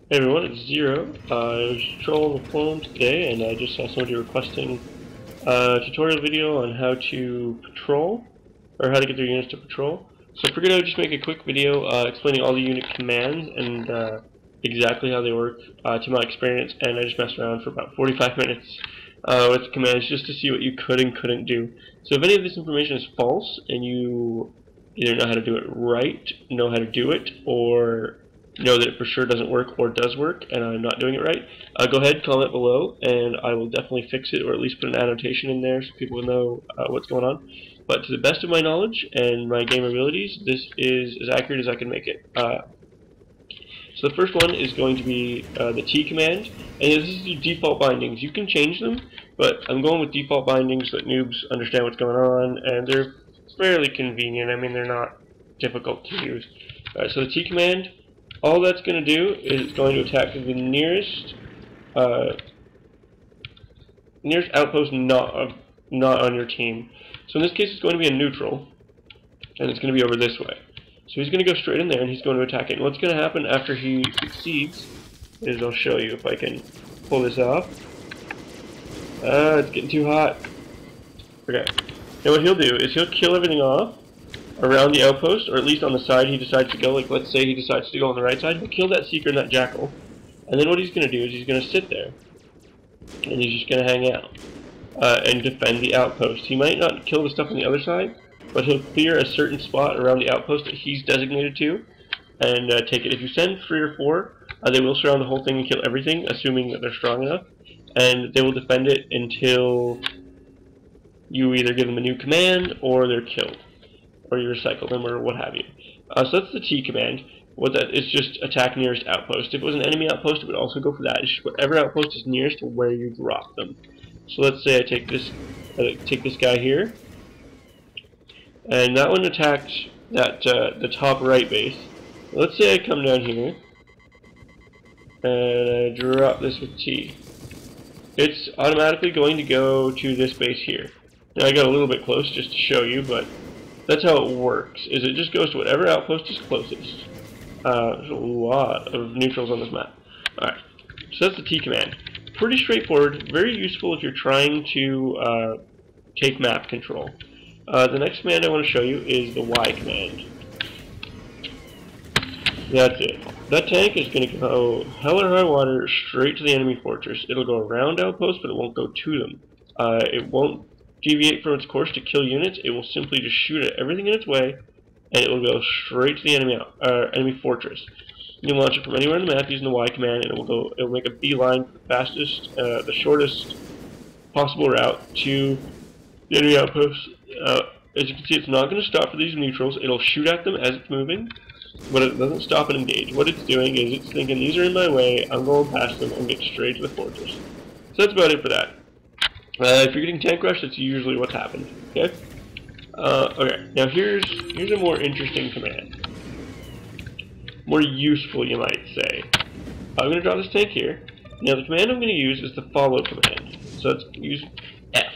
Hey everyone, it's Zero. I was trolling the forum today and I just saw somebody requesting a tutorial video on how to patrol, or how to get their units to patrol. So I figured I would just make a quick video explaining all the unit commands and exactly how they work to my experience, and I just messed around for about 45 minutes with the commands just to see what you could and couldn't do. So if any of this information is false and you either know how to do it right, know how to do it, or know that it for sure doesn't work or does work and I'm not doing it right, go ahead, comment below and I will definitely fix it, or at least put an annotation in there so people will know what's going on. But to the best of my knowledge and my game abilities, this is as accurate as I can make it. So the first one is going to be the T command, and this is the default bindings. You can change them, but I'm going with default bindings so that noobs understand what's going on, and they're fairly convenient. I mean, they're not difficult to use. Alright, so the T command, all that's going to do is it's going to attack the nearest outpost not on your team. So in this case, it's going to be a neutral, and it's going to be over this way. So he's going to go straight in there and he's going to attack it. And what's going to happen after he succeeds is, I'll show you if I can pull this off. It's getting too hot. Okay. Now what he'll do is he'll kill everything off around the outpost, or at least on the side he decides to go. Like, let's say he decides to go on the right side. He'll kill that seeker and that jackal. And then what he's going to do is he's going to sit there. And he's just going to hang out and defend the outpost. He might not kill the stuff on the other side, but he'll clear a certain spot around the outpost that he's designated to and take it. If you send 3 or 4, they will surround the whole thing and kill everything, assuming that they're strong enough, and they will defend it until you either give them a new command or they're killed, or you recycle them, or what have you. So that's the T command. What that is, just attack nearest outpost. If it was an enemy outpost, it would also go for that. It's just whatever outpost is nearest to where you drop them. So let's say I take this guy here, and that one attacked that the top right base. Let's say I come down here and I drop this with T. It's automatically going to go to this base here. Now I got a little bit close just to show you, but that's how it works. Is it just goes to whatever outpost is closest. There's a lot of neutrals on this map. Alright, so that's the T command. Pretty straightforward, very useful if you're trying to take map control. The next command I want to show you is the Y command. That's it. That tank is going to go hell or high water straight to the enemy fortress. It'll go around outposts, but it won't go to them. It won't deviate from its course to kill units. It will simply just shoot at everything in its way, and it will go straight to the enemy fortress. You can launch it from anywhere on the map using the Y command, and it'll make a beeline for the fastest, the shortest possible route to the enemy outpost. As you can see, it's not going to stop for these neutrals. It'll shoot at them as it's moving, but it doesn't stop and engage. What it's doing is it's thinking, these are in my way, I'm going past them and get straight to the fortress. So that's about it for that. If you're getting tank rushed, that's usually what's happened. Okay? Okay, now here's a more interesting command. More useful, you might say. I'm going to draw this tank here. Now the command I'm going to use is the follow command. So let's use F.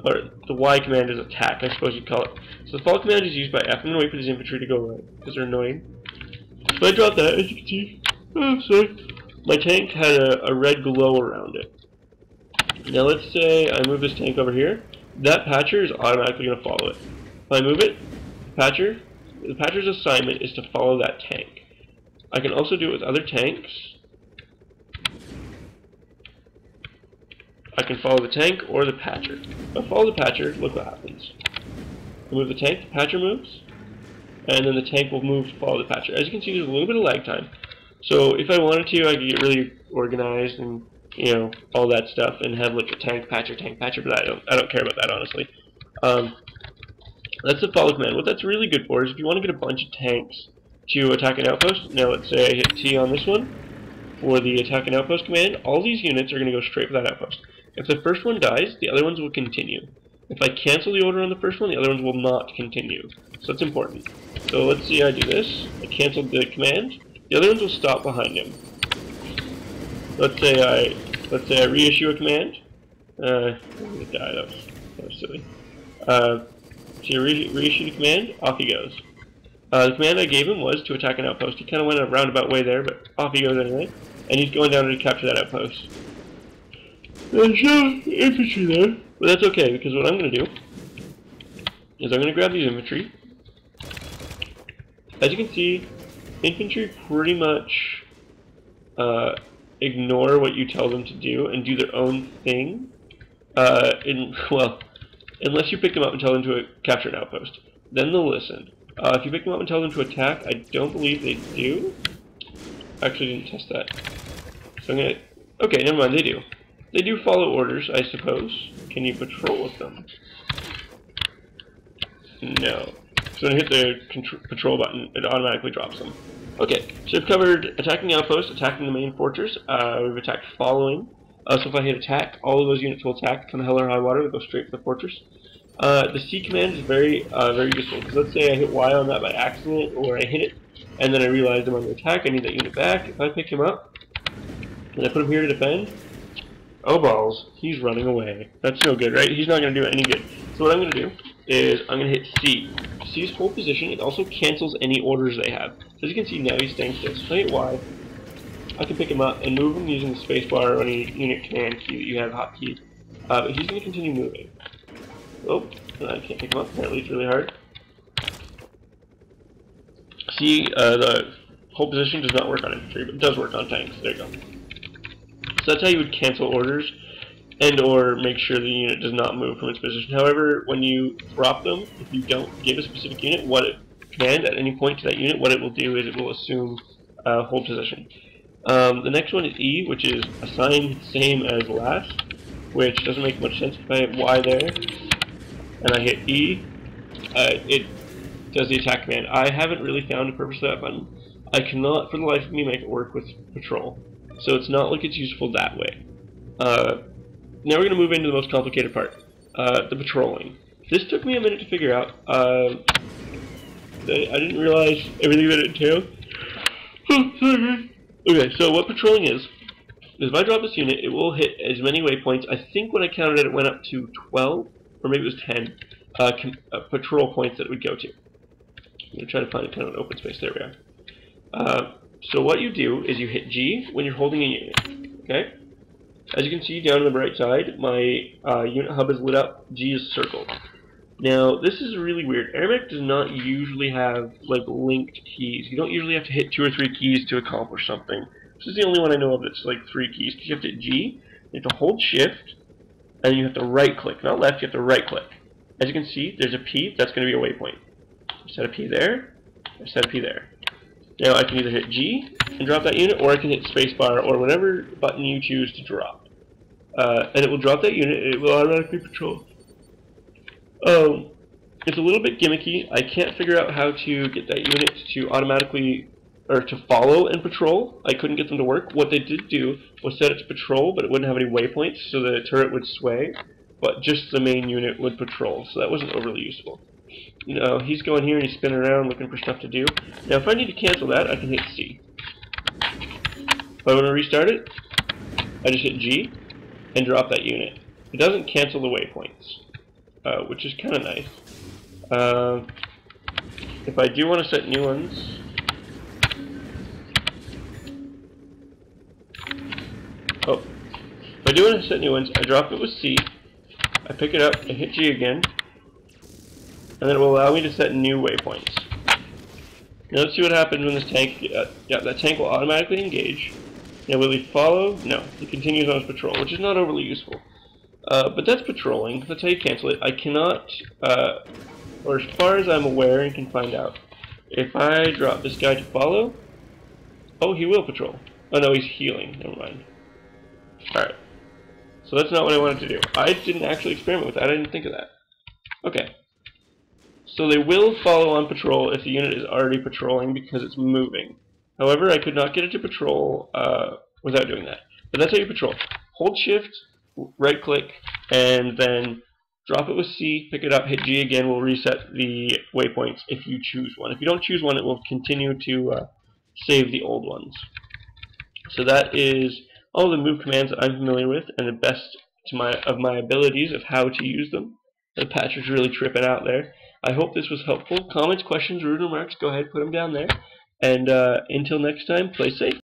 Or the Y command is attack, I suppose you'd call it. So the follow command is used by F. I'm going to wait for these infantry to go away, because they're annoying. So I dropped that, as you can see. Oh, sorry. My tank had a red glow around it. Now let's say I move this tank over here. That patcher is automatically going to follow it. If I move it, the patcher's assignment is to follow that tank. I can also do it with other tanks. I can follow the tank or the patcher. If I follow the patcher, look what happens. I move the tank, the patcher moves, and then the tank will move to follow the patcher. As you can see, there's a little bit of lag time. So if I wanted to, I could get really organized and, you know, all that stuff, and have like a tank patcher, but I don't care about that, honestly. That's the follow command. What that's really good for is if you want to get a bunch of tanks to attack an outpost. Now let's say I hit T on this one for the attack an outpost command. All these units are going to go straight for that outpost. If the first one dies, the other ones will continue. If I cancel the order on the first one, the other ones will not continue. So that's important. So let's see I do this. I canceled the command. The other ones will stop behind him. Let's say I reissue a command. I'm gonna die. That was silly. So you reissue the command. Off he goes. The command I gave him was to attack an outpost. He kind of went a roundabout way there, but off he goes anyway. And he's going down to capture that outpost. There's no infantry there, but that's okay, because what I'm going to do is I'm going to grab these infantry. As you can see, infantry pretty much ignore what you tell them to do and do their own thing. Well, unless you pick them up and tell them to capture an outpost. Then they'll listen. If you pick them up and tell them to attack, I don't believe they do. Actually, didn't test that. So I'm gonna... Okay, never mind, they do. They do follow orders, I suppose. Can you patrol with them? No. So when I hit the patrol button, it automatically drops them. Okay, so we've covered attacking the outpost, attacking the main fortress. We've attacked following. So if I hit attack, all of those units will attack, come hell or high water, they'll go straight for the fortress. The C command is very useful, because let's say I hit Y on that by accident, or I hit it, and then I realized I'm under attack, I need that unit back. If I pick him up, and I put him here to defend, oh balls, he's running away. That's no good, right? He's not going to do any good. So what I'm going to do is I'm going to hit C. C's hold position. It also cancels any orders they have. So as you can see now, he's staying still. So if I hit Y, I can pick him up and move him using the spacebar or any unit command key that you have hotkeyed. But he's going to continue moving. Oh, I can't pick him up. Apparently it's really hard. See, the hold position does not work on infantry, but it does work on tanks. There you go. So that's how you would cancel orders and or make sure the unit does not move from its position. However, when you drop them, if you don't give a specific unit command at any point to that unit, what it will do is it will assume hold position. The next one is E, which is assigned same as last, which doesn't make much sense. If I hit Y there and I hit E, it does the attack command. I haven't really found a purpose for that button. I cannot for the life of me make it work with patrol, so it's not like it's useful that way. Now we're going to move into the most complicated part, the patrolling. This took me a minute to figure out. I didn't realize everything that it entailed. Okay, so what patrolling is if I drop this unit, it will hit as many waypoints. I think when I counted it, it went up to 12, or maybe it was 10 patrol points that it would go to. I'm going to try to find kind of an open space. There we are. So what you do is you hit G when you're holding a unit. Okay? As you can see down on the right side, my unit hub is lit up, G is circled. Now, this is really weird. Airmech does not usually have, like, linked keys. You don't usually have to hit 2 or 3 keys to accomplish something. This is the only one I know of that's, like, 3 keys. You have to hit G, you have to hold Shift, and you have to right-click. Not left, you have to right-click. As you can see, there's a P, that's going to be a waypoint. I set a P there, I set a P there. Now, I can either hit G and drop that unit, or I can hit spacebar, or whatever button you choose to drop. And it will drop that unit, and it will automatically patrol. It's a little bit gimmicky. I can't figure out how to get that unit to automatically, or to follow and patrol. I couldn't get them to work. What they did do was set it to patrol, but it wouldn't have any waypoints, so the turret would sway, but just the main unit would patrol, so that wasn't overly useful. You know, he's going here and he's spinning around looking for stuff to do. Now, if I need to cancel that, I can hit C. If I want to restart it, I just hit G and drop that unit. It doesn't cancel the waypoints, which is kind of nice. If I do want to set new ones, if I do want to set new ones, I drop it with C, I pick it up, I hit G again, and then it will allow me to set new waypoints. Now let's see what happens when this tank, yeah, that tank will automatically engage. Now will he follow? No, he continues on his patrol, which is not overly useful. But that's patrolling, that's how you cancel it. I cannot, or as far as I'm aware and can find out, if I drop this guy to follow, oh, he will patrol. Oh no, he's healing, never mind. Alright, so that's not what I wanted to do. I didn't actually experiment with that, I didn't think of that. Okay. So they will follow on patrol if the unit is already patrolling because it's moving. However, I could not get it to patrol without doing that. But that's how you patrol. Hold Shift, right click, and then drop it with C, pick it up, hit G again, will reset the waypoints if you choose one. If you don't choose one, it will continue to save the old ones. So that is all the move commands that I'm familiar with and the best of my abilities of how to use them. The patch is really tripping out there. I hope this was helpful. Comments, questions, rude remarks, go ahead, put them down there. And until next time, play safe.